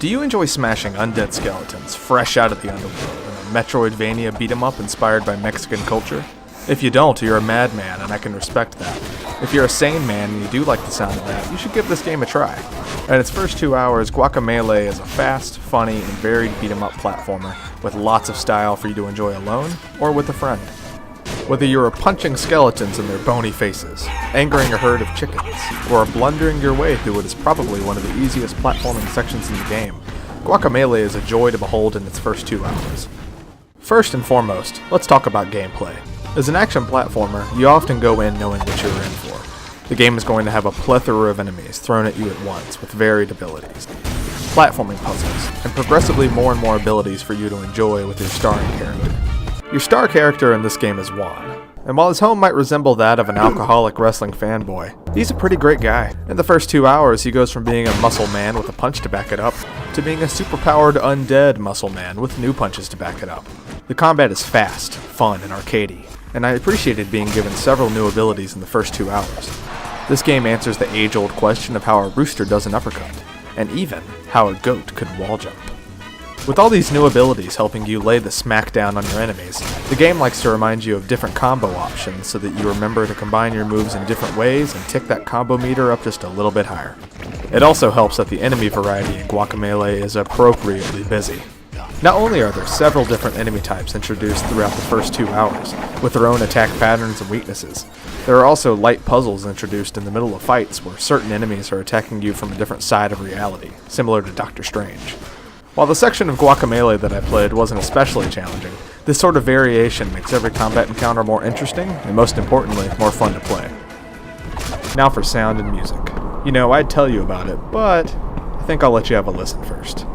Do you enjoy smashing undead skeletons fresh out of the underworld in a Metroidvania beat-em-up inspired by Mexican culture? If you don't, you're a madman, and I can respect that. If you're a sane man and you do like the sound of that, you should give this game a try. In its first 2 hours, Guacamelee is a fast, funny, and varied beat-em-up platformer with lots of style for you to enjoy alone or with a friend. Whether you're punching skeletons in their bony faces, angering a herd of chickens, or blundering your way through what is probably one of the easiest platforming sections in the game, Guacamelee is a joy to behold in its first 2 hours. First and foremost, let's talk about gameplay. As an action platformer, you often go in knowing what you're in for. The game is going to have a plethora of enemies thrown at you at once with varied abilities, platforming puzzles, and progressively more and more abilities for you to enjoy with your starring character. Your star character in this game is Juan, and while his home might resemble that of an alcoholic wrestling fanboy, he's a pretty great guy. In the first 2 hours, he goes from being a muscle man with a punch to back it up, to being a superpowered undead muscle man with new punches to back it up. The combat is fast, fun, and arcadey, and I appreciated being given several new abilities in the first 2 hours. This game answers the age-old question of how a rooster does an uppercut, and even how a goat could wall jump. With all these new abilities helping you lay the smack down on your enemies, the game likes to remind you of different combo options so that you remember to combine your moves in different ways and tick that combo meter up just a little bit higher. It also helps that the enemy variety in Guacamelee is appropriately busy. Not only are there several different enemy types introduced throughout the first 2 hours, with their own attack patterns and weaknesses, there are also light puzzles introduced in the middle of fights where certain enemies are attacking you from a different side of reality, similar to Doctor Strange. While the section of Guacamelee that I played wasn't especially challenging, this sort of variation makes every combat encounter more interesting, and most importantly, more fun to play. Now for sound and music. You know, I'd tell you about it, but I think I'll let you have a listen first.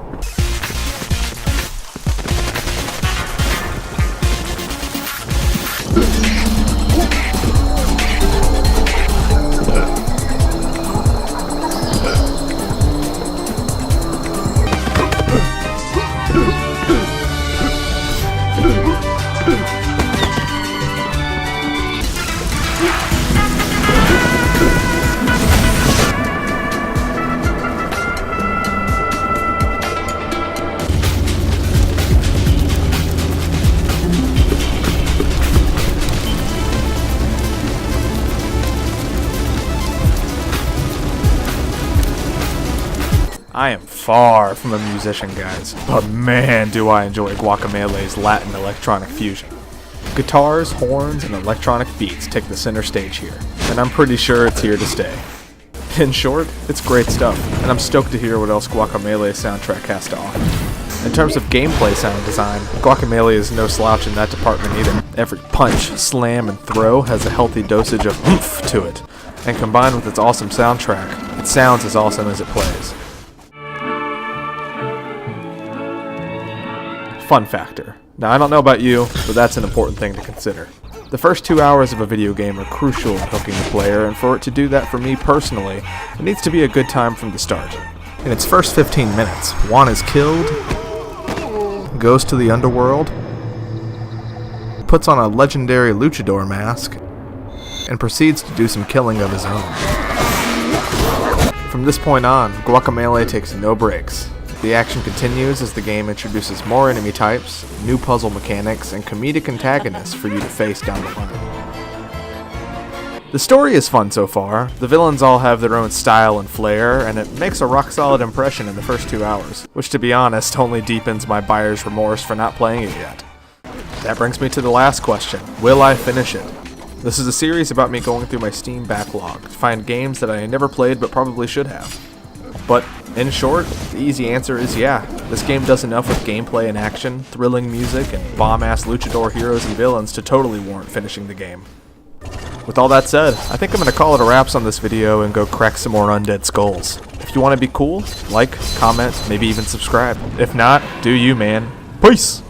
I am far from a musician, guys, but man do I enjoy Guacamelee's Latin electronic fusion. Guitars, horns, and electronic beats take the center stage here, and I'm pretty sure it's here to stay. In short, it's great stuff, and I'm stoked to hear what else Guacamelee's soundtrack has to offer. In terms of gameplay sound design, Guacamelee is no slouch in that department either. Every punch, slam, and throw has a healthy dosage of oomph to it, and combined with its awesome soundtrack, it sounds as awesome as it plays. Fun factor. Now, I don't know about you, but that's an important thing to consider. The first 2 hours of a video game are crucial in hooking the player, and for it to do that for me personally, it needs to be a good time from the start. In its first 15 minutes, Juan is killed, goes to the underworld, puts on a legendary luchador mask, and proceeds to do some killing of his own. From this point on, Guacamelee takes no breaks. The action continues as the game introduces more enemy types, new puzzle mechanics, and comedic antagonists for you to face down the line. The story is fun so far, the villains all have their own style and flair, and it makes a rock-solid impression in the first 2 hours, which to be honest only deepens my buyer's remorse for not playing it yet. That brings me to the last question: will I finish it? This is a series about me going through my Steam Backlog to find games that I never played but probably should have. But, in short, the easy answer is yeah. This game does enough with gameplay and action, thrilling music, and bomb-ass luchador heroes and villains to totally warrant finishing the game. With all that said, I think I'm going to call it a wraps on this video and go crack some more undead skulls. If you want to be cool, like, comment, maybe even subscribe. If not, do you, man. Peace!